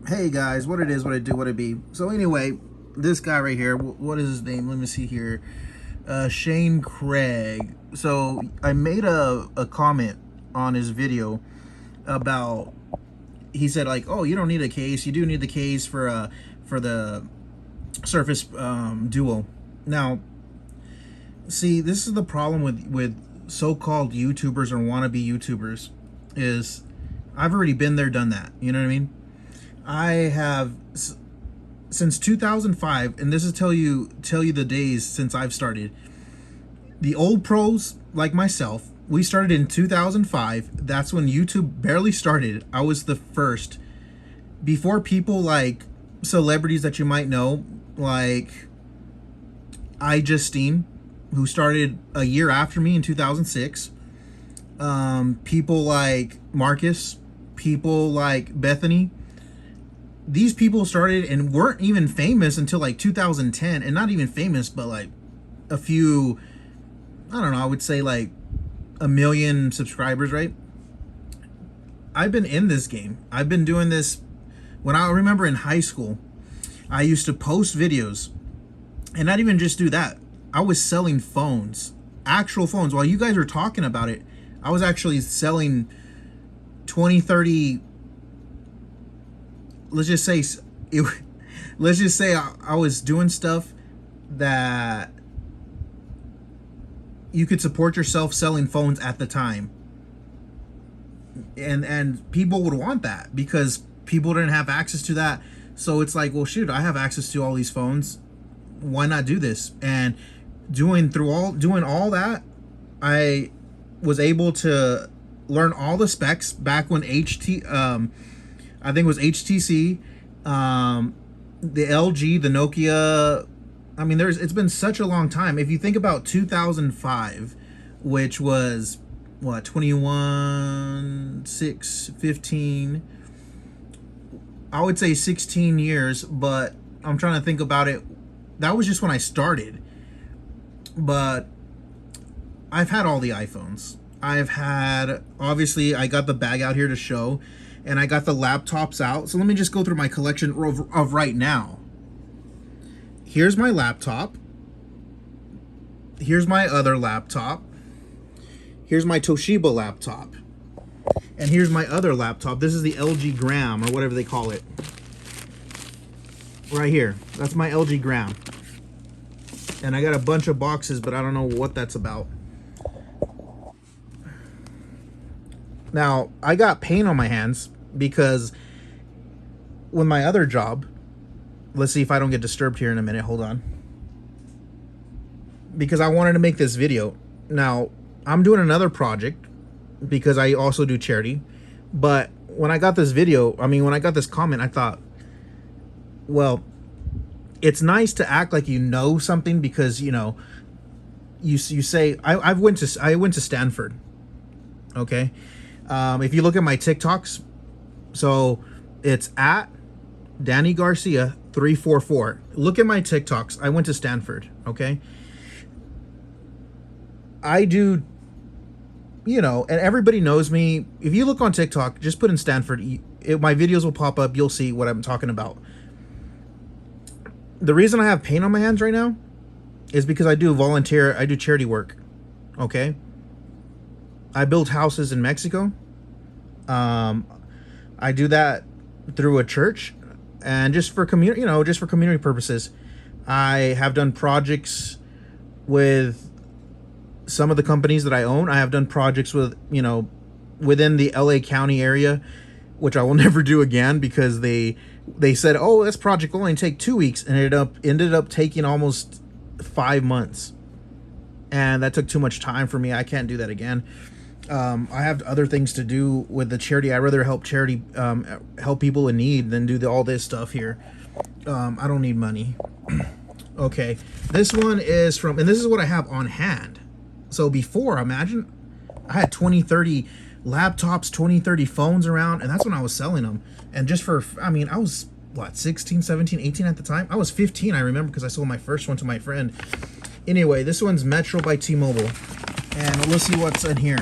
Hey guys, what it is, what it do, what it be. So anyway, this guy right here, what is his name? Let me see here. Shane Craig. So I made a comment on his video about, he said like, oh, you don't need a case. You do need the case for the Surface Duo. Now, see, this is the problem with so-called YouTubers or wannabe YouTubers, is I've already been there, done that. You know what I mean? I have since 2005, and this is tell you the days since I've started. The old pros like myself, we started in 2005. That's when YouTube barely started. I was the first. Before people like celebrities that you might know, like iJustine, who started a year after me in 2006. People like Marcus, people like Bethany. These people started and weren't even famous until like 2010, and not even famous, but like a few, I don't know, I would say like 1 million subscribers, right? I've been in this game. I've been doing this when I remember in high school. I used to post videos, and not even just do that. I was selling phones, actual phones. While you guys were talking about it, I was actually selling 20, 30, let's just say I was doing stuff that you could support yourself selling phones at the time, and people would want that because people didn't have access to that. So it's like, well, shoot, I have access to all these phones, why not do this? And doing all that, I was able to learn all the specs back when I think it was HTC, the LG, the Nokia. I mean, it's been such a long time. If you think about 2005, which was what, 21, 6, 15, I would say 16 years, but I'm trying to think about it. That was just when I started. But I've had all the iPhones. Obviously, I got the bag out here to show, and I got the laptops out. So let me just go through my collection of right now. Here's my laptop. Here's my other laptop. Here's my Toshiba laptop. And here's my other laptop. This is the LG Gram, or whatever they call it. Right here. That's my LG Gram. And I got a bunch of boxes, but I don't know what that's about. Now, I got pain on my hands because with my other job, let's see if I don't get disturbed here in a minute. Hold on. Because I wanted to make this video. Now, I'm doing another project because I also do charity. But when I got this video, when I got this comment, I thought, well, it's nice to act like you know something because, you know, you say, I went to Stanford. Okay. If you look at my TikToks, so it's at Danny Garcia 344. Look at my TikToks. I went to Stanford. Okay. I do, you know, and everybody knows me. If you look on TikTok, just put in Stanford, my videos will pop up. You'll see what I'm talking about. The reason I have pain on my hands right now is because I do charity work. Okay. I build houses in Mexico. I do that through a church, and just for community purposes. I have done projects with some of the companies that I own. I have done projects with, you know, within the LA County area, which I will never do again because they said, oh, this project will only take 2 weeks, and it ended up taking almost 5 months. And that took too much time for me. I can't do that again. I have other things to do with the charity. I'd rather help help people in need than do all this stuff here. I don't need money. Okay. This one is from, and this is what I have on hand. So before, imagine, I had 20, 30 laptops, 20, 30 phones around, and that's when I was selling them. And just for, I was, what, 16, 17, 18 at the time? I was 15, I remember, because I sold my first one to my friend. Anyway, this one's Metro by T-Mobile. And let's see what's in here.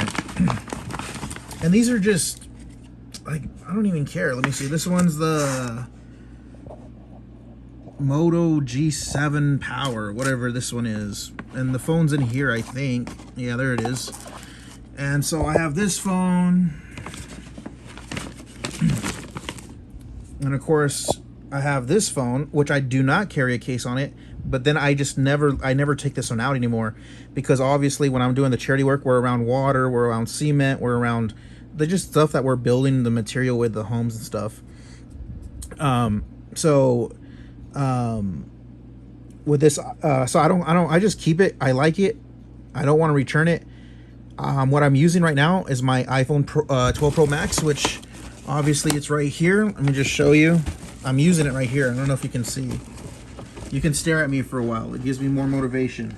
And these are just, like, I don't even care. Let me see. This one's the Moto G7 Power, whatever this one is. And the phone's in here, I think. Yeah, there it is. And so I have this phone. And of course, I have this phone, which I do not carry a case on it. But then I never take this one out anymore, because obviously when I'm doing the charity work, we're around water, we're around cement, we're around the just stuff that we're building the material with, the homes and stuff. With this, so I just keep it. I like it. I don't want to return it. What I'm using right now is my iPhone 12 Pro Max, which obviously it's right here. Let me just show you. I'm using it right here. I don't know if you can see. You can stare at me for a while. It gives me more motivation.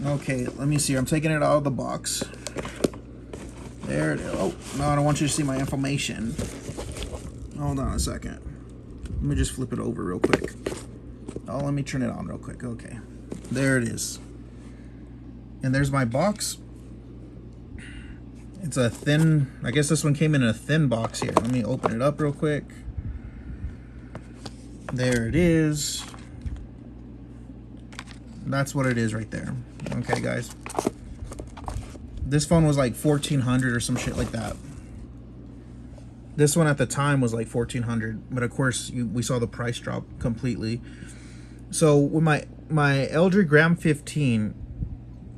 Okay, let me see. I'm taking it out of the box. There it is. Oh, no, I don't want you to see my information. Hold on a second. Let me just flip it over real quick. Oh, let me turn it on real quick. Okay. There it is. And there's my box. It's a thin, I guess this one came in a thin box here. Let me open it up real quick. There it is. That's what it is right there. Okay, guys. This phone was like $1,400 or some shit like that. This one at the time was like $1,400, but of course we saw the price drop completely. So with my LG Gram 15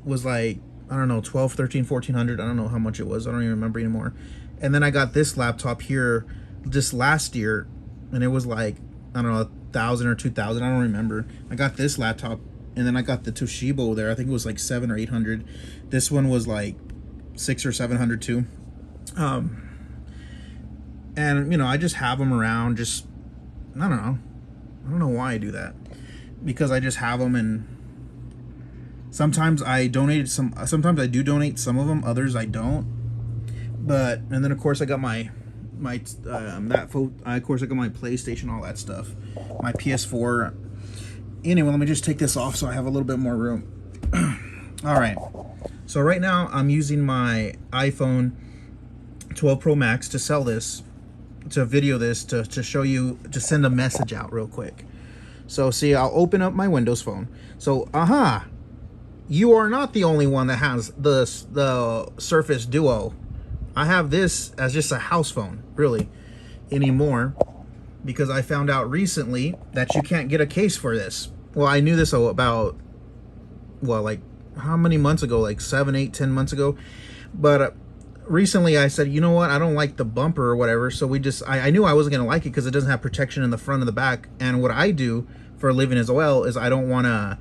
was like, I don't know, 12, 13, 1400. I don't know how much it was. I don't even remember anymore. And then I got this laptop here just last year, and it was like, I don't know, 1,000 or 2,000. I don't remember. I got this laptop, and then I got the Toshiba there. I think it was like 700 or 800. This one was like 600 or 700 too. And you know, I just have them around. Just, I don't know why I do that, because I just have them, and sometimes I donated some. Sometimes I do donate some of them. Others I don't. But and then of course I got my of course I got my PlayStation, all that stuff, my PS4. Anyway, let me just take this off so I have a little bit more room. All right, so right now I'm using my iPhone 12 Pro Max to sell this, to video this, to show you, to send a message out real quick. So see, I'll open up my Windows Phone. So you are not the only one that has the Surface Duo. I have this as just a house phone, really, anymore, because I found out recently that you can't get a case for this. Well, I knew this about, well, like how many months ago, like 7, 8, 10 months ago. But recently I said, you know what, I don't like the bumper or whatever. So I knew I wasn't going to like it because it doesn't have protection in the front and the back. And what I do for a living as well is I don't want to,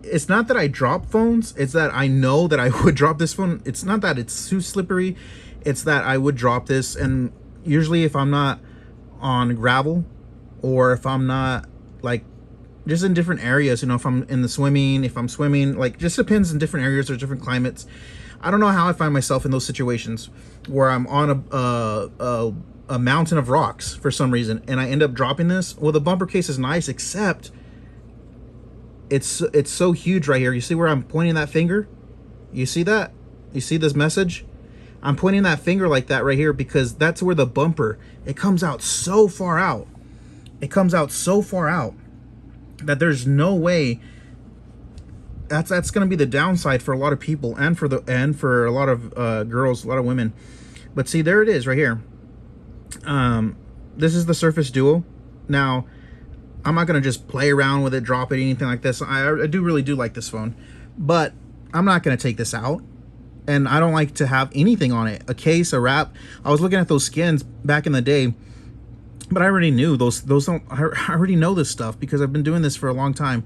it's not that I drop phones, it's that I know that I would drop this phone. It's not that it's too slippery, it's that I would drop this. And usually if I'm not on gravel, or if I'm not, like, just in different areas, you know, if I'm in the swimming, if I'm swimming, like, just depends in different areas or different climates. I don't know how I find myself in those situations where I'm on a mountain of rocks for some reason, and I end up dropping this. Well, the bumper case is nice, except it's so huge right here. You see where I'm pointing that finger? You see that? You see this message? I'm pointing that finger like that right here because that's where the bumper, it comes out so far out. It comes out so far out that there's no way. That's going to be the downside for a lot of people, and for a lot of girls, a lot of women. But see, there it is right here. This is the Surface Duo. Now, I'm not going to just play around with it, drop it, anything like this. I really do like this phone, but I'm not going to take this out, and I don't like to have anything on it, a case, a wrap. I was looking at those skins back in the day, but I already knew those don't. I already know this stuff because I've been doing this for a long time.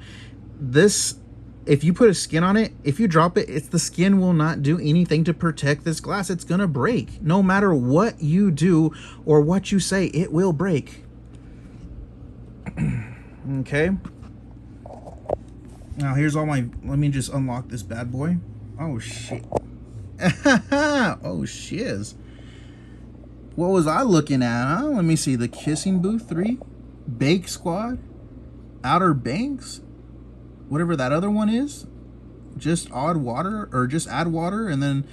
This, if you put a skin on it, if you drop it, the skin will not do anything to protect this glass. It's gonna break. No matter what you do or what you say, it will break. Okay. Now here's all my, let me just unlock this bad boy. Oh shit. Oh shiz. What was I looking at, huh? Let me see. The Kissing Booth 3, Bake Squad, Outer Banks, whatever that other one is, just Odd Water, or just Add Water, and then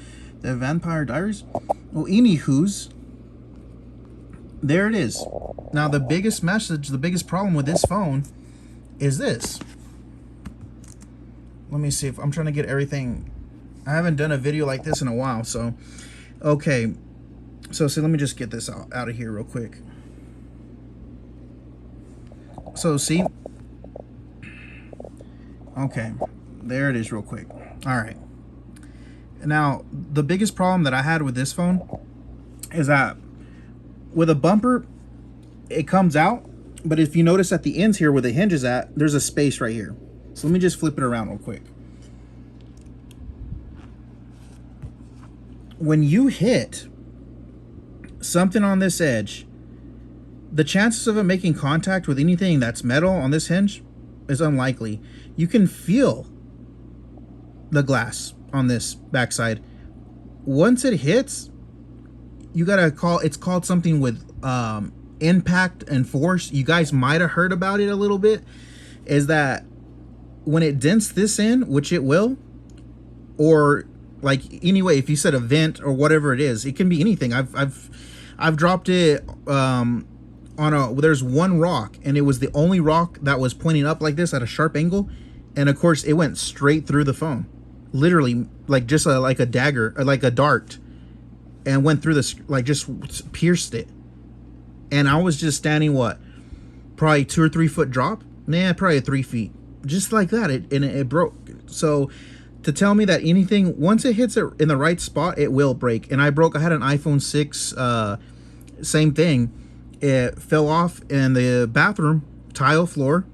The Vampire Diaries. Well, anywho's, there it is. Now, the biggest message, the biggest problem with this phone is this. Let me see if I'm trying to get everything. I haven't done a video like this in a while, so okay. So let me just get this out of here real quick. So see, okay, there it is real quick. All right. Now, the biggest problem that I had with this phone is that with a bumper, it comes out, but if you notice at the ends here where the hinge is at, there's a space right here. So let me just flip it around real quick. When you hit something on this edge, the chances of it making contact with anything that's metal on this hinge is unlikely. You can feel the glass on this backside. Once it hits, you gotta it's called something with impact and force. You guys might have heard about it a little bit. Is that when it dents this in, which it will, or like anyway, if you said a vent or whatever it is, it can be anything. I've dropped it on there's one rock, and it was the only rock that was pointing up like this at a sharp angle, and of course it went straight through the phone, literally like just like a dagger or like a dart, and went through this, like just pierced it. And I was just standing probably 2 or 3 foot drop, probably 3 feet, just like that. It broke. So to tell me that anything, once it hits it in the right spot, it will break. And I had an iPhone 6, same thing. It fell off in the bathroom tile floor.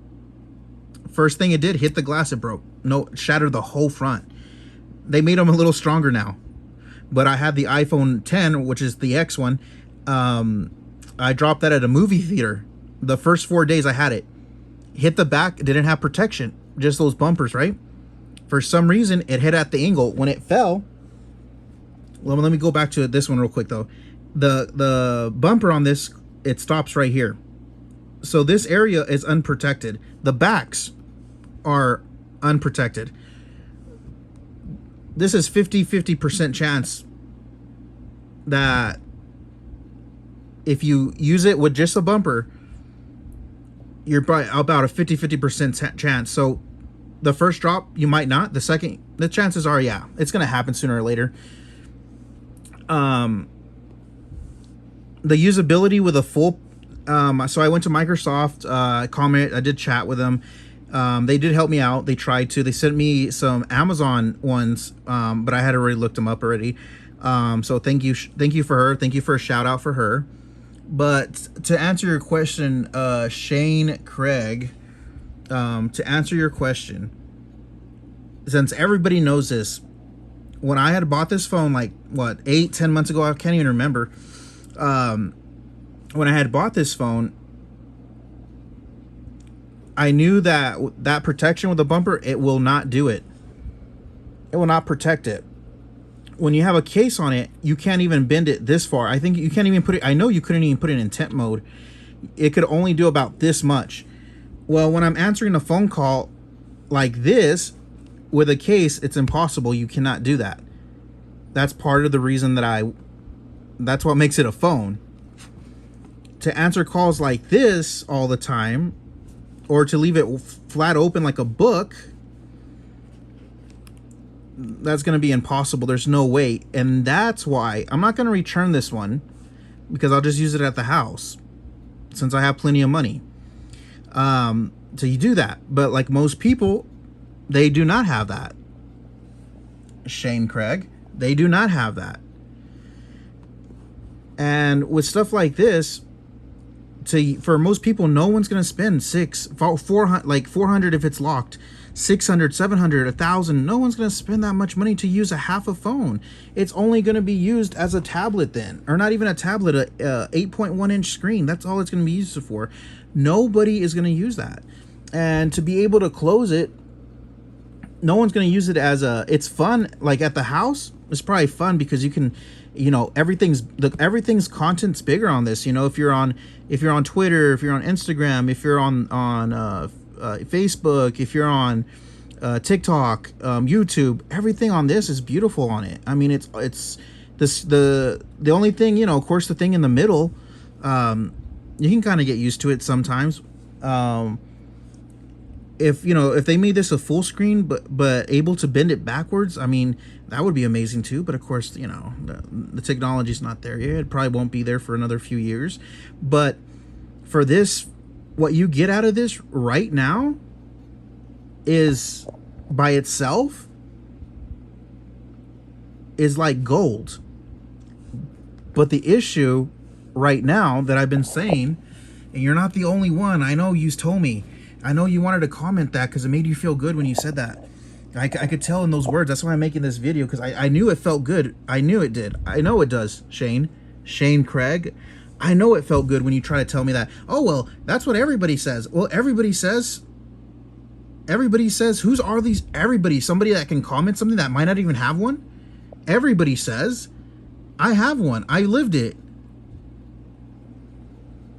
First thing it did, hit the glass, it broke. No, shattered the whole front. They made them a little stronger now. But I had the iPhone 10, which is the X one. I dropped that at a movie theater. The first 4 days I had it. Hit the back, it didn't have protection. Just those bumpers, right? For some reason, it hit at the angle. When it fell, let me go back to this one real quick though. The bumper on this, it stops right here. So this area is unprotected. The backs are unprotected. This is 50% chance that if you use it with just a bumper, you're probably about a 50% chance. So the first drop, you might not. The second, the chances are, yeah, it's going to happen sooner or later. The usability with a full, so I went to Microsoft, I did chat with them. They did help me out. They tried to. They sent me some Amazon ones, but I had already looked them up already. So thank you for her. Thank you for a shout out for her. But to answer your question, Shane Craig, to answer your question, since everybody knows this, when I had bought this phone, like 8-10 months ago, I can't even remember. When I had bought this phone, I knew that protection with the bumper, it will not do it. It will not protect it. When you have a case on it, you can't even bend it this far. I think you can't even put it, I know you couldn't even put it in tent mode. It could only do about this much. Well, when I'm answering a phone call like this, with a case, it's impossible. You cannot do that. That's part of the reason that's what makes it a phone. To answer calls like this all the time, or to leave it flat open like a book, that's going to be impossible. There's no way. And that's why I'm not going to return this one, because I'll just use it at the house since I have plenty of money. So you do that. But like most people, they do not have that. Shane Craig, they do not have that. And with stuff like this, for most people, no one's going to spend 400 if it's locked, 600, 700, 1,000. No one's going to spend that much money to use a half a phone. It's only going to be used as a tablet then, or not even a tablet, a 8.1 inch screen. That's all it's going to be used for. Nobody is going to use that. And to be able to close it, no one's going to use it as it's fun. Like at the house, it's probably fun because you can, everything's content's bigger on this. If you're on Twitter, if you're on Instagram, if you're on Facebook, if you're on TikTok, YouTube, everything on this is beautiful on it. I mean, it's this the only thing, you know, of course, the thing in the middle, you can kind of get used to it sometimes. If you know, if they made this a full screen but able to bend it backwards, I mean, that would be amazing too. But of course, you know, the technology's not there yet. It probably won't be there for another few years. But for this, what you get out of this right now is by itself is like gold. But the issue right now that I've been saying, and you're not the only one, I know you told me, I know you wanted to comment that because it made you feel good when you said that. I could tell in those words. That's why I'm making this video, because I knew it felt good. I knew it did. I know it does, Shane Craig. I know it felt good when you try to tell me that. Oh, well, that's what everybody says. Well, everybody says, whose are these everybody? Somebody that can comment something that might not even have one? Everybody says, I have one. I lived it.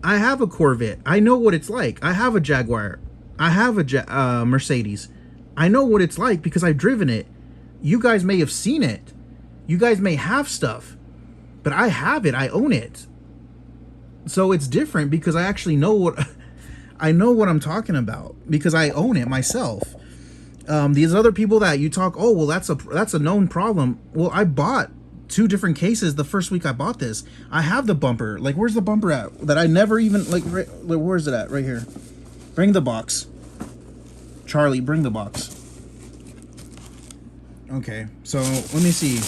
I have a Corvette. I know what it's like. I have a Jaguar. I have a Mercedes. I know what it's like because I've driven it. You guys may have seen it. You guys may have stuff. But I have it. I own it. So it's different because I actually know what I know what I'm talking about because I own it myself. These other people that you talk, oh well, that's a known problem. Well, I bought 2 different cases the first week I bought this. I have the bumper. Like, where's the bumper at? That I never even like. Where's it at? Right here. Bring the box. Charlie, bring the box. Okay, so let me see.